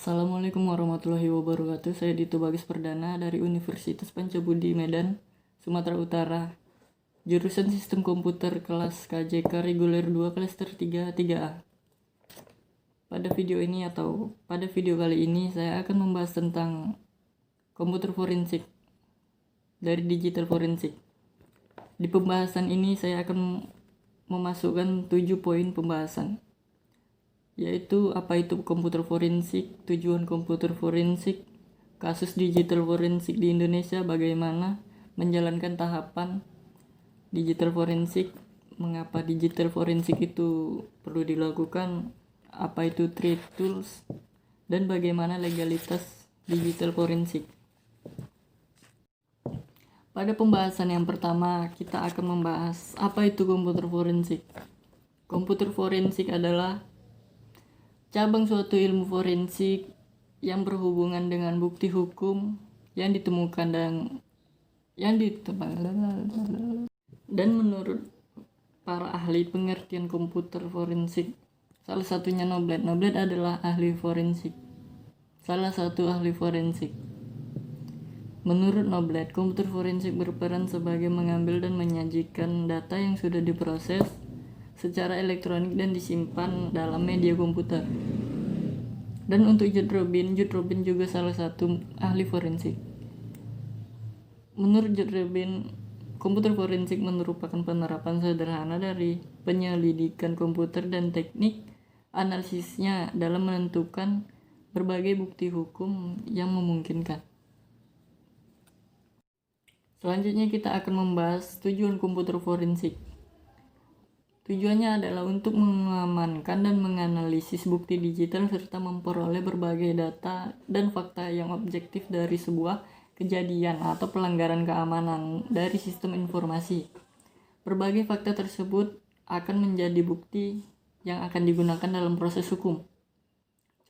Assalamualaikum warahmatullahi wabarakatuh. Saya Dito Bagas Perdana dari Universitas Pancabudi Medan, Sumatera Utara. Jurusan Sistem Komputer kelas KJK Reguler 2 Klaster 3 3A. Pada video kali ini saya akan membahas tentang komputer forensik dari digital forensik. Di pembahasan ini saya akan memasukkan 7 poin pembahasan, yaitu apa itu komputer forensik, tujuan komputer forensik, kasus digital forensik di Indonesia, bagaimana menjalankan tahapan digital forensik, mengapa digital forensik itu perlu dilakukan, apa itu trade tools, dan bagaimana legalitas digital forensik. Pada pembahasan yang pertama, kita akan membahas apa itu komputer forensik. Komputer forensik adalah cabang suatu ilmu forensik yang berhubungan dengan bukti hukum yang ditemukan dan menurut para ahli pengertian komputer forensik, salah satunya Noblet. Noblet adalah ahli forensik, salah satu ahli forensik. Menurut Noblet, komputer forensik berperan sebagai mengambil dan menyajikan data yang sudah diproses secara elektronik dan disimpan dalam media komputer. Dan untuk Judd Robin juga salah satu ahli forensik. Menurut Judd Robin, komputer forensik merupakan penerapan sederhana dari penyelidikan komputer dan teknik analisisnya dalam menentukan berbagai bukti hukum yang memungkinkan. Selanjutnya kita akan membahas tujuan komputer forensik. Tujuannya adalah untuk mengamankan dan menganalisis bukti digital serta memperoleh berbagai data dan fakta yang objektif dari sebuah kejadian atau pelanggaran keamanan dari sistem informasi. Berbagai fakta tersebut akan menjadi bukti yang akan digunakan dalam proses hukum.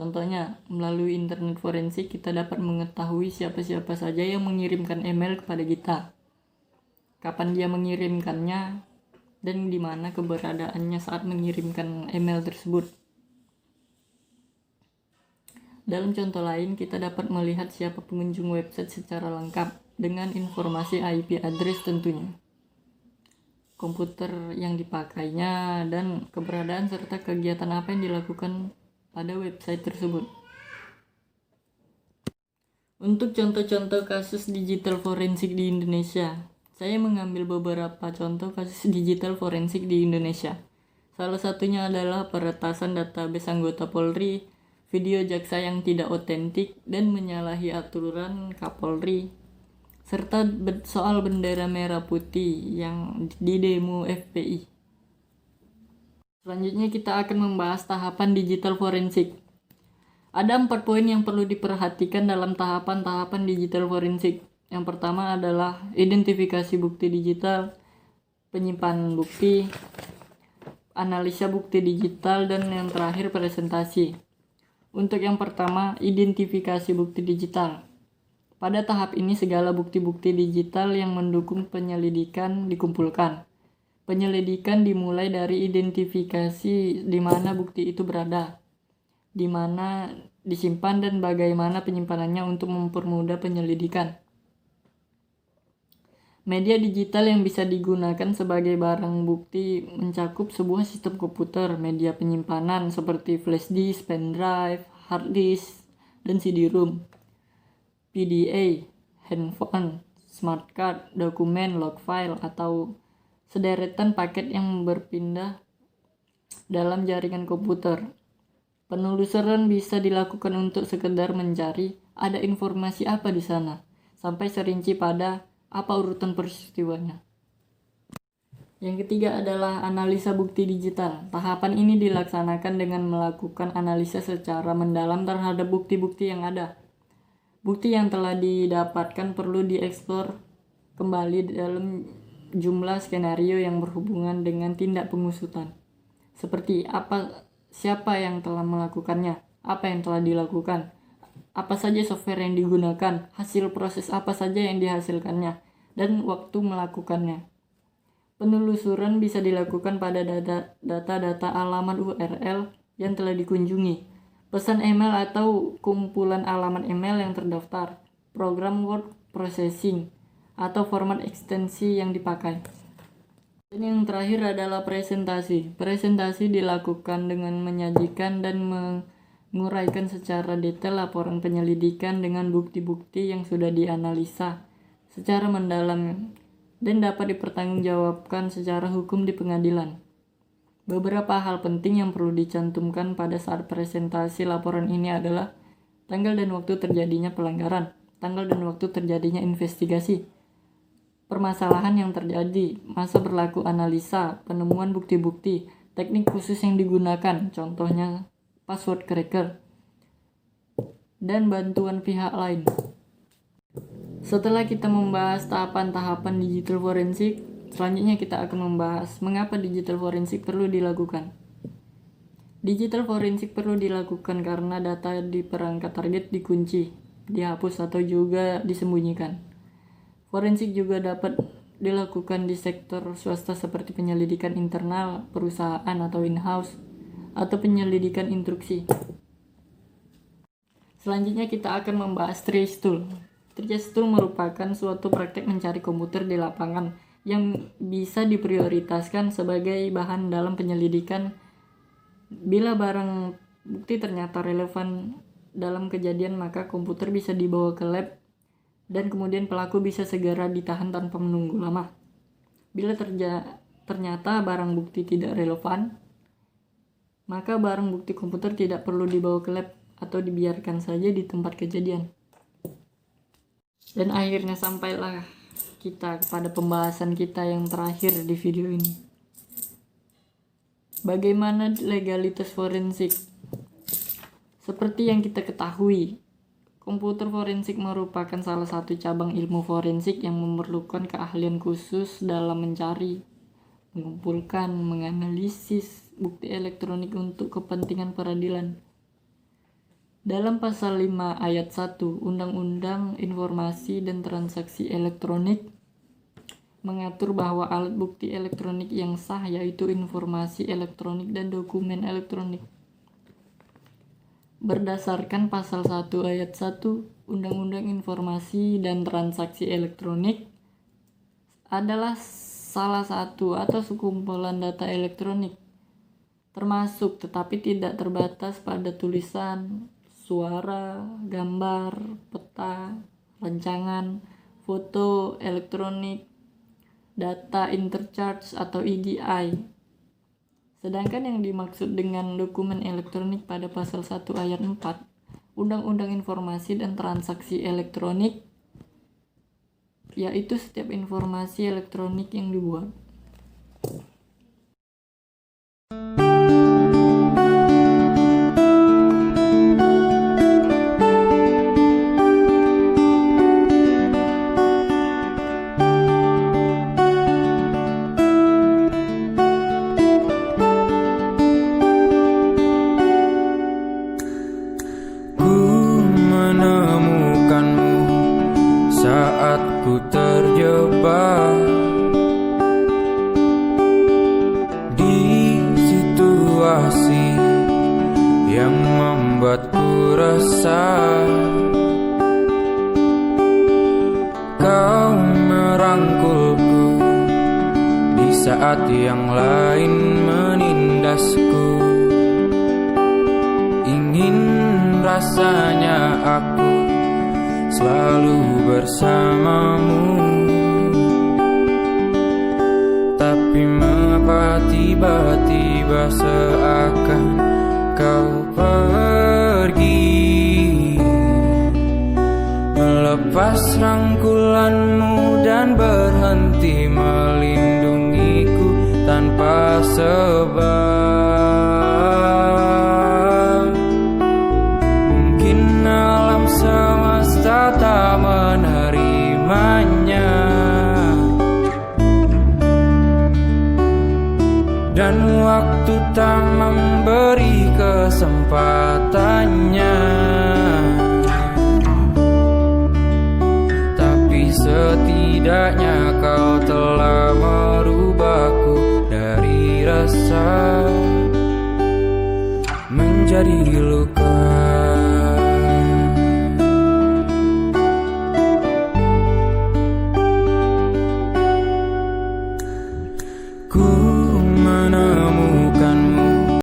Contohnya, melalui internet forensik kita dapat mengetahui siapa-siapa saja yang mengirimkan email kepada kita, kapan dia mengirimkannya, dan di mana keberadaannya saat mengirimkan email tersebut. Dalam contoh lain, kita dapat melihat siapa pengunjung website secara lengkap dengan informasi IP address tentunya, komputer yang dipakainya, dan keberadaan serta kegiatan apa yang dilakukan pada website tersebut. Untuk contoh-contoh kasus digital forensik di Indonesia, saya mengambil beberapa contoh kasus digital forensik di Indonesia. Salah satunya adalah peretasan database anggota Polri, video jaksa yang tidak otentik dan menyalahi aturan Kapolri, serta soal bendera merah putih yang di demo FPI. Selanjutnya kita akan membahas tahapan digital forensik. Ada 4 poin yang perlu diperhatikan dalam tahapan-tahapan digital forensik. Yang pertama adalah identifikasi bukti digital, penyimpanan bukti, analisa bukti digital, dan yang terakhir presentasi. Untuk yang pertama, identifikasi bukti digital. Pada tahap ini segala bukti-bukti digital yang mendukung penyelidikan dikumpulkan. Penyelidikan dimulai dari identifikasi di mana bukti itu berada, di mana disimpan, dan bagaimana penyimpanannya untuk mempermudah penyelidikan. Media digital yang bisa digunakan sebagai barang bukti mencakup sebuah sistem komputer, media penyimpanan seperti flash disk, pen drive, hard disk, dan CD-ROM, PDA, handphone, smart card, dokumen, log file, atau sederetan paket yang berpindah dalam jaringan komputer. Penelusuran bisa dilakukan untuk sekedar mencari ada informasi apa di sana, sampai serinci pada apa urutan peristiwanya. Yang ketiga adalah analisa bukti digital. Tahapan ini dilaksanakan dengan melakukan analisa secara mendalam terhadap bukti-bukti yang ada. Bukti yang telah didapatkan perlu dieksplor kembali dalam jumlah skenario yang berhubungan dengan tindak pengusutan, seperti siapa yang telah melakukannya, apa yang telah dilakukan, apa saja software yang digunakan, hasil proses apa saja yang dihasilkannya, dan waktu melakukannya. Penelusuran bisa dilakukan pada data-data alamat URL yang telah dikunjungi, pesan email atau kumpulan alamat email yang terdaftar, program word processing, atau format ekstensi yang dipakai. Dan yang terakhir adalah presentasi. Presentasi dilakukan dengan menyajikan dan menguraikan secara detail laporan penyelidikan dengan bukti-bukti yang sudah dianalisa secara mendalam dan dapat dipertanggungjawabkan secara hukum di pengadilan. Beberapa hal penting yang perlu dicantumkan pada saat presentasi laporan ini adalah tanggal dan waktu terjadinya pelanggaran, tanggal dan waktu terjadinya investigasi, permasalahan yang terjadi, masa berlaku analisa, penemuan bukti-bukti, teknik khusus yang digunakan, contohnya password cracker, dan bantuan pihak lain. Setelah kita membahas tahapan-tahapan digital forensik, selanjutnya kita akan membahas mengapa digital forensik perlu dilakukan. Digital forensik perlu dilakukan karena data di perangkat target dikunci, dihapus atau juga disembunyikan. Forensik juga dapat dilakukan di sektor swasta seperti penyelidikan internal perusahaan atau in-house, atau penyelidikan instruksi. Selanjutnya kita akan membahas trace tool. Trace tool merupakan suatu praktek mencari komputer di lapangan yang bisa diprioritaskan sebagai bahan dalam penyelidikan bila barang bukti ternyata relevan dalam kejadian, maka komputer bisa dibawa ke lab dan kemudian pelaku bisa segera ditahan tanpa menunggu lama. Bila ternyata barang bukti tidak relevan, maka barang bukti komputer tidak perlu dibawa ke lab atau dibiarkan saja di tempat kejadian. Dan akhirnya sampailah kita kepada pembahasan kita yang terakhir di video ini. Bagaimana legalitas forensik? Seperti yang kita ketahui, komputer forensik merupakan salah satu cabang ilmu forensik yang memerlukan keahlian khusus dalam mencari, mengumpulkan, menganalisis bukti elektronik untuk kepentingan peradilan. Dalam pasal 5 ayat 1 Undang-Undang Informasi dan Transaksi Elektronik mengatur bahwa alat bukti elektronik yang sah yaitu informasi elektronik dan dokumen elektronik. Berdasarkan pasal 1 ayat 1 Undang-Undang Informasi dan Transaksi Elektronik adalah salah satu atau sekumpulan data elektronik, termasuk tetapi tidak terbatas pada tulisan, suara, gambar, peta, rancangan, foto elektronik, data interchange atau EDI. Sedangkan yang dimaksud dengan dokumen elektronik pada pasal 1 ayat 4 Undang-Undang Informasi dan Transaksi Elektronik yaitu setiap informasi elektronik yang dibuat. Terjebak di situasi yang membuatku resah. Kau merangkulku di saat yang lain menindasku. Ingin rasanya aku selalu bersamamu, tapi mengapa tiba-tiba seakan kau pergi, melepas rangkulanmu dan berhenti melindungiku tanpa sebab. Mungkin alam semesta tak menerimanya, dan waktu tak memberi kesempatannya. Tapi setidaknya kau telah merubahku dari rasa menjadi luka. ku menemukan